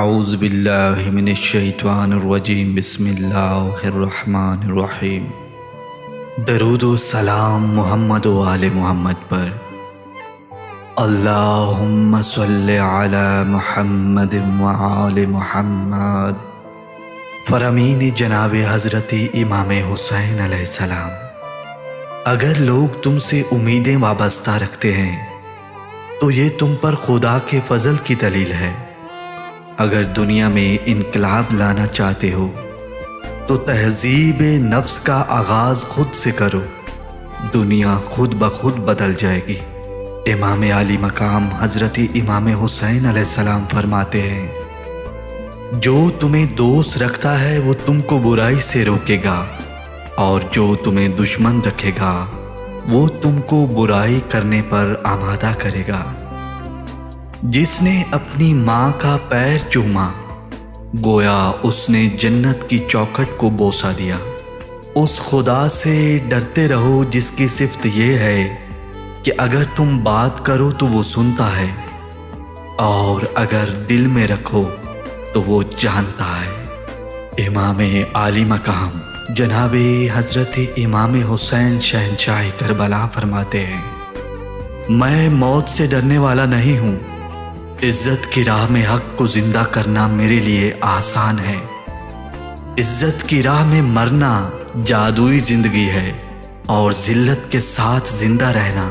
اعوذ باللہ من الشیطان الرجیم بسم اللہ الرحمن الرحیم۔ درود و سلام محمد و آل محمد پر۔ اللہم صلی علی محمد و آل محمد۔ فرامین جناب حضرت امام حسین علیہ السلام، اگر لوگ تم سے امیدیں وابستہ رکھتے ہیں تو یہ تم پر خدا کے فضل کی دلیل ہے۔ اگر دنیا میں انقلاب لانا چاہتے ہو تو تہذیب نفس کا آغاز خود سے کرو، دنیا خود بخود بدل جائے گی۔ امام عالی مقام حضرت امام حسین علیہ السلام فرماتے ہیں، جو تمہیں دوست رکھتا ہے وہ تم کو برائی سے روکے گا، اور جو تمہیں دشمن رکھے گا وہ تم کو برائی کرنے پر آمادہ کرے گا۔ جس نے اپنی ماں کا پیر چوما گویا اس نے جنت کی چوکھٹ کو بوسہ دیا۔ اس خدا سے ڈرتے رہو جس کی صفت یہ ہے کہ اگر تم بات کرو تو وہ سنتا ہے، اور اگر دل میں رکھو تو وہ جانتا ہے۔ امام عالی مقام جناب حضرت امام حسین شہنشاہ کربلا فرماتے ہیں، میں موت سے ڈرنے والا نہیں ہوں، عزت کی راہ میں حق کو زندہ کرنا میرے لیے آسان ہے۔ عزت کی راہ میں مرنا جادوئی زندگی ہے، اور ذلت کے ساتھ زندہ رہنا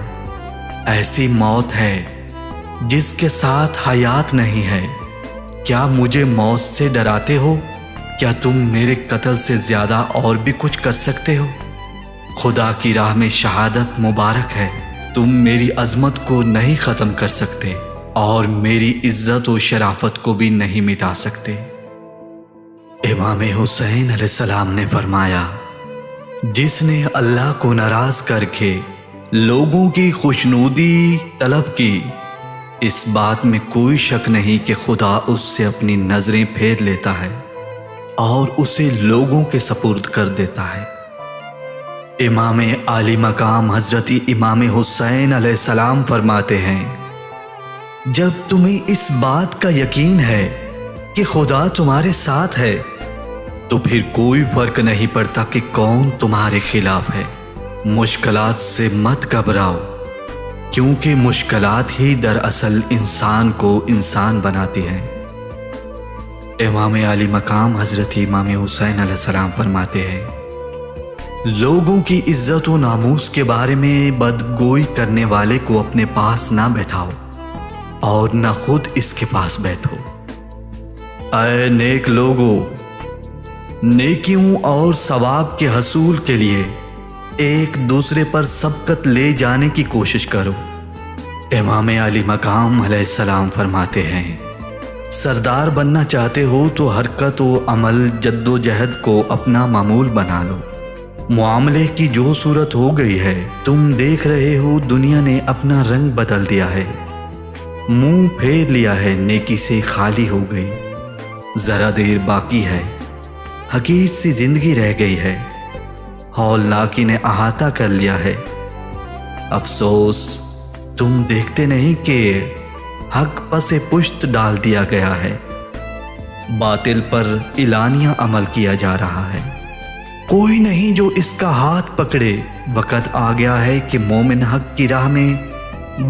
ایسی موت ہے جس کے ساتھ حیات نہیں ہے۔ کیا مجھے موت سے ڈراتے ہو؟ کیا تم میرے قتل سے زیادہ اور بھی کچھ کر سکتے ہو؟ خدا کی راہ میں شہادت مبارک ہے، تم میری عظمت کو نہیں ختم کر سکتے اور میری عزت و شرافت کو بھی نہیں مٹا سکتے۔ امام حسین علیہ السلام نے فرمایا، جس نے اللہ کو ناراض کر کے لوگوں کی خوشنودی طلب کی، اس بات میں کوئی شک نہیں کہ خدا اس سے اپنی نظریں پھیر لیتا ہے اور اسے لوگوں کے سپرد کر دیتا ہے۔ امام عالی مقام حضرت امام حسین علیہ السلام فرماتے ہیں، جب تمہیں اس بات کا یقین ہے کہ خدا تمہارے ساتھ ہے تو پھر کوئی فرق نہیں پڑتا کہ کون تمہارے خلاف ہے۔ مشکلات سے مت گھبراؤ، کیونکہ مشکلات ہی دراصل انسان کو انسان بناتی ہیں۔ امام عالی مقام حضرت امام حسین علیہ السلام فرماتے ہیں، لوگوں کی عزت و ناموس کے بارے میں بدگوئی کرنے والے کو اپنے پاس نہ بیٹھاؤ اور نہ خود اس کے پاس بیٹھو۔ اے نیک لوگو، نیکیوں اور ثواب کے حصول کے لیے ایک دوسرے پر سبقت لے جانے کی کوشش کرو۔ امام عالی مقام علیہ السلام فرماتے ہیں، سردار بننا چاہتے ہو تو حرکت و عمل جد و جہد کو اپنا معمول بنا لو۔ معاملے کی جو صورت ہو گئی ہے، تم دیکھ رہے ہو دنیا نے اپنا رنگ بدل دیا ہے، منہ پھیر لیا ہے، نیکی سے خالی ہو گئی، ذرا دیر باقی ہے، حقیر سی زندگی رہ گئی ہے، ہولناکی نے احاطہ کر لیا ہے۔ افسوس تم دیکھتے نہیں کہ حق پس پشت ڈال دیا گیا ہے، باطل پر اعلانیہ عمل کیا جا رہا ہے۔ کوئی نہیں جو اس کا ہاتھ پکڑے، وقت آ گیا ہے کہ مومن حق کی راہ میں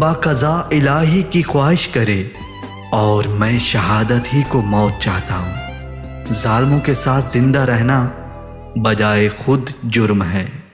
با قضاء الہی کی خواہش کرے، اور میں شہادت ہی کو موت چاہتا ہوں۔ ظالموں کے ساتھ زندہ رہنا بجائے خود جرم ہے۔